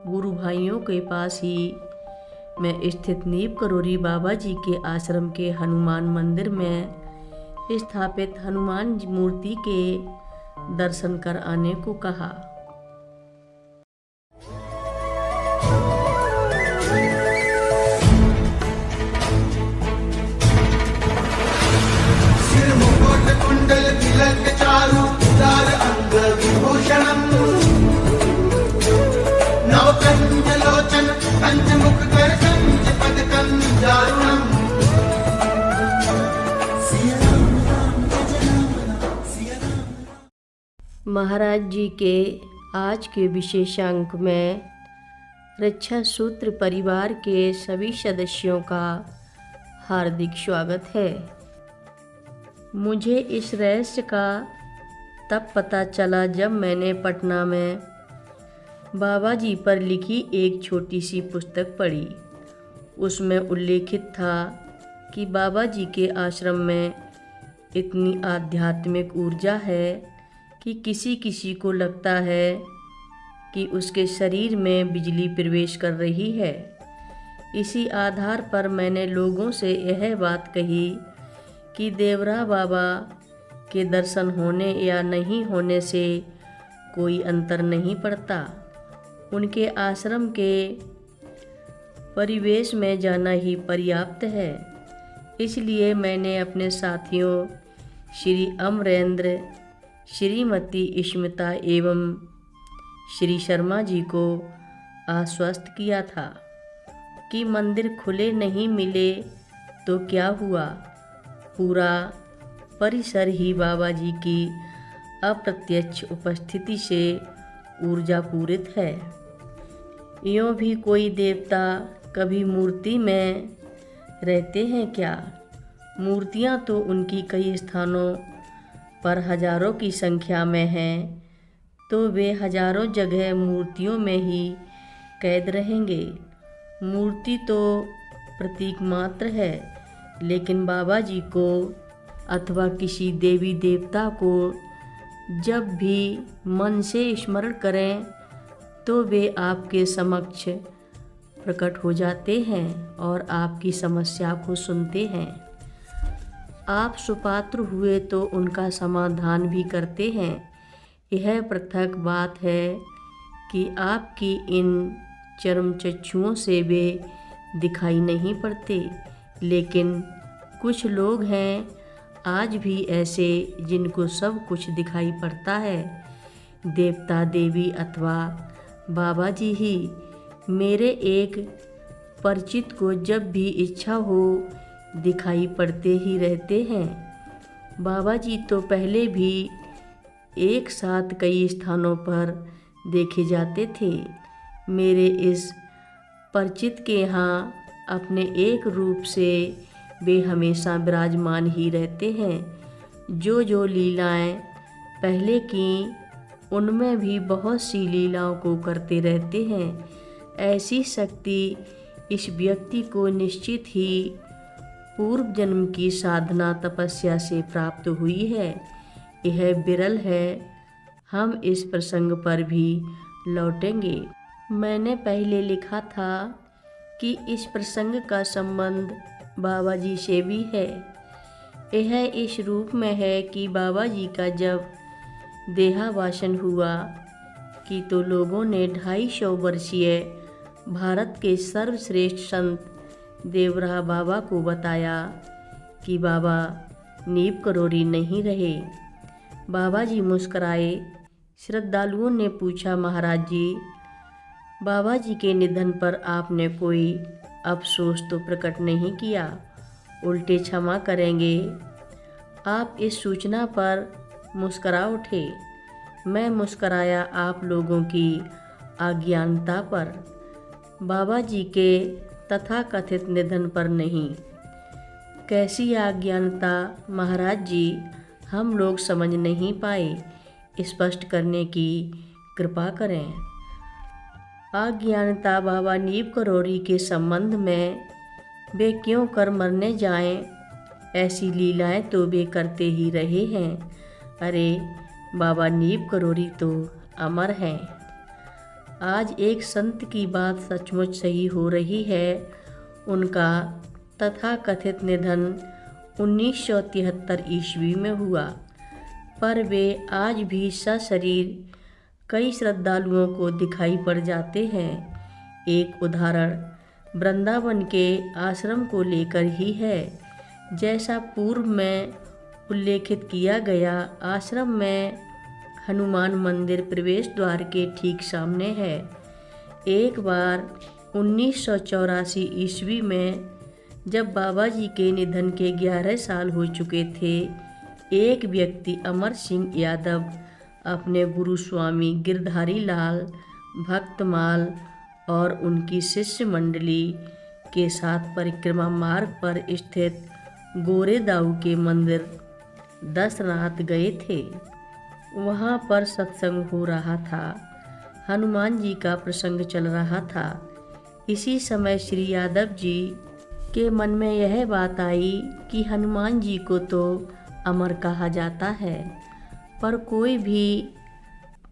गुरु भाइयों के पास ही में स्थित नीप करोरी बाबा जी के आश्रम के हनुमान मंदिर में स्थापित हनुमान मूर्ति के दर्शन कर आने को कहा। महाराज जी के आज के विशेषांक में रक्षा सूत्र परिवार के सभी सदस्यों का हार्दिक स्वागत है। मुझे इस रहस्य का तब पता चला जब मैंने पटना में बाबा जी पर लिखी एक छोटी सी पुस्तक पढ़ी। उसमें उल्लेखित था कि बाबा जी के आश्रम में इतनी आध्यात्मिक ऊर्जा है कि किसी किसी को लगता है कि उसके शरीर में बिजली प्रवेश कर रही है। इसी आधार पर मैंने लोगों से यह बात कही कि देवरा बाबा के दर्शन होने या नहीं होने से कोई अंतर नहीं पड़ता। उनके आश्रम के परिवेश में जाना ही पर्याप्त है। इसलिए मैंने अपने साथियों श्री अमरेंद्र, श्रीमती स्मिता एवं श्री शर्मा जी को आश्वस्त किया था कि मंदिर खुले नहीं मिले तो क्या हुआ, पूरा परिसर ही बाबा जी की अप्रत्यक्ष उपस्थिति से ऊर्जा पूरित है। यूँ भी कोई देवता कभी मूर्ति में रहते हैं क्या? मूर्तियाँ तो उनकी कई स्थानों पर हजारों की संख्या में हैं, तो वे हजारों जगह मूर्तियों में ही कैद रहेंगे। मूर्ति तो प्रतीक मात्र है, लेकिन बाबा जी को अथवा किसी देवी देवता को जब भी मन से स्मरण करें तो वे आपके समक्ष प्रकट हो जाते हैं और आपकी समस्या को सुनते हैं। आप सुपात्र हुए तो उनका समाधान भी करते हैं। यह पृथक बात है कि आपकी इन चरम चक्षुओं से वे दिखाई नहीं पड़ते, लेकिन कुछ लोग हैं आज भी ऐसे जिनको सब कुछ दिखाई पड़ता है। देवता देवी अथवा बाबा जी ही मेरे एक परिचित को जब भी इच्छा हो दिखाई पड़ते ही रहते हैं। बाबा जी तो पहले भी एक साथ कई स्थानों पर देखे जाते थे। मेरे इस परिचित के यहाँ अपने एक रूप से वे हमेशा विराजमान ही रहते हैं। जो लीलाएं पहले की उनमें भी बहुत सी लीलाओं को करते रहते हैं। ऐसी शक्ति इस व्यक्ति को निश्चित ही पूर्व जन्म की साधना तपस्या से प्राप्त हुई है। यह विरल है। हम इस प्रसंग पर भी लौटेंगे। मैंने पहले लिखा था कि इस प्रसंग का संबंध बाबा जी से भी है। यह इस रूप में है कि बाबा जी का जब देहावसान हुआ कि तो लोगों ने 250 वर्षीय भारत के सर्वश्रेष्ठ संत देवरा बाबा को बताया कि बाबा नीप करोरी नहीं रहे। बाबा जी मुस्कराए। श्रद्धालुओं ने पूछा, महाराज जी, बाबा जी के निधन पर आपने कोई अफसोस तो प्रकट नहीं किया, उल्टे क्षमा करेंगे? आप इस सूचना पर मुस्करा उठे। मैं मुस्कराया आप लोगों की अज्ञानता पर, बाबा जी के तथाकथित निधन पर नहीं। कैसी अज्ञानता महाराज जी, हम लोग समझ नहीं पाए, स्पष्ट करने की कृपा करें। अज्ञानता बाबा नीप करोरी के संबंध में वे क्यों कर मरने जाएं? ऐसी लीलाएं तो वे करते ही रहे हैं। अरे बाबा नीप करोरी तो अमर हैं। आज एक संत की बात सचमुच सही हो रही है। उनका तथाकथित निधन 1973 ईस्वी में हुआ, पर वे आज भी सशरीर कई श्रद्धालुओं को दिखाई पड़ जाते हैं। एक उदाहरण वृंदावन के आश्रम को लेकर ही है। जैसा पूर्व में उल्लेखित किया गया, आश्रम में हनुमान मंदिर प्रवेश द्वार के ठीक सामने है। एक बार 1984 ईस्वी में जब बाबा जी के निधन के 11 साल हो चुके थे, एक व्यक्ति अमर सिंह यादव अपने गुरु स्वामी गिरधारी लाल भक्तमाल और उनकी शिष्य मंडली के साथ परिक्रमा मार्ग पर स्थित गोरेदाऊ के मंदिर दशनाथ गए थे। वहाँ पर सत्संग हो रहा था। हनुमान जी का प्रसंग चल रहा था। इसी समय श्री यादव जी के मन में यह बात आई कि हनुमान जी को तो अमर कहा जाता है, पर कोई भी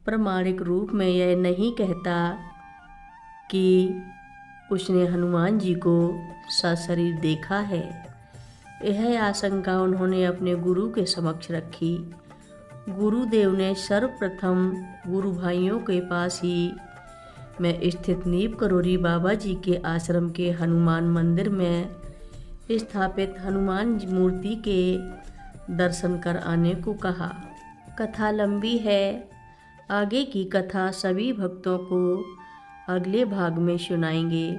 प्रामाणिक रूप में यह नहीं कहता कि उसने हनुमान जी को सशरीर देखा है। यह आशंका उन्होंने अपने गुरु के समक्ष रखी। गुरुदेव ने सर्वप्रथम गुरु भाइयों के पास ही में स्थित नीप करोरी बाबा जी के आश्रम के हनुमान मंदिर में स्थापित हनुमान मूर्ति के दर्शन कर आने को कहा। कथा लंबी है, आगे की कथा सभी भक्तों को अगले भाग में सुनाएंगे।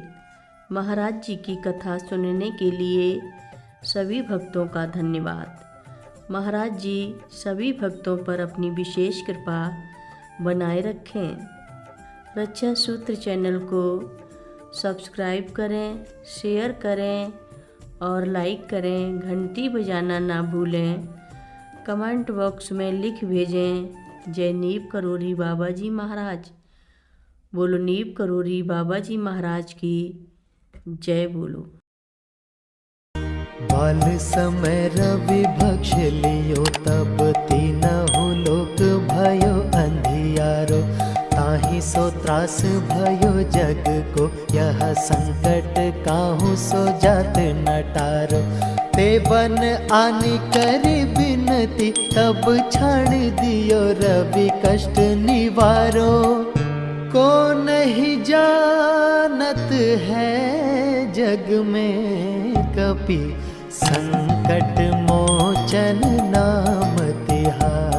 महाराज जी की कथा सुनने के लिए सभी भक्तों का धन्यवाद। महाराज जी सभी भक्तों पर अपनी विशेष कृपा बनाए रखें। रक्षा सूत्र चैनल को सब्सक्राइब करें, शेयर करें और लाइक करें। घंटी बजाना ना भूलें। कमेंट बॉक्स में लिख भेजें, जय नीप करोरी बाबा जी महाराज। बोलो नीप करोरी बाबा जी महाराज की जय बोलो। बाल समय रवि भक्ष लियो, तब तीनहु लोक भयो अंधियारो। ताहि सो त्रास भयो जग को, यह संकट काहू सो जात न टारो। ते बन आनी करी बिनती, तब छाड़ दियो रवि कष्ट निवारो। को नहीं जानत है जग में कपि, संकट मोचन नाम तिहारो।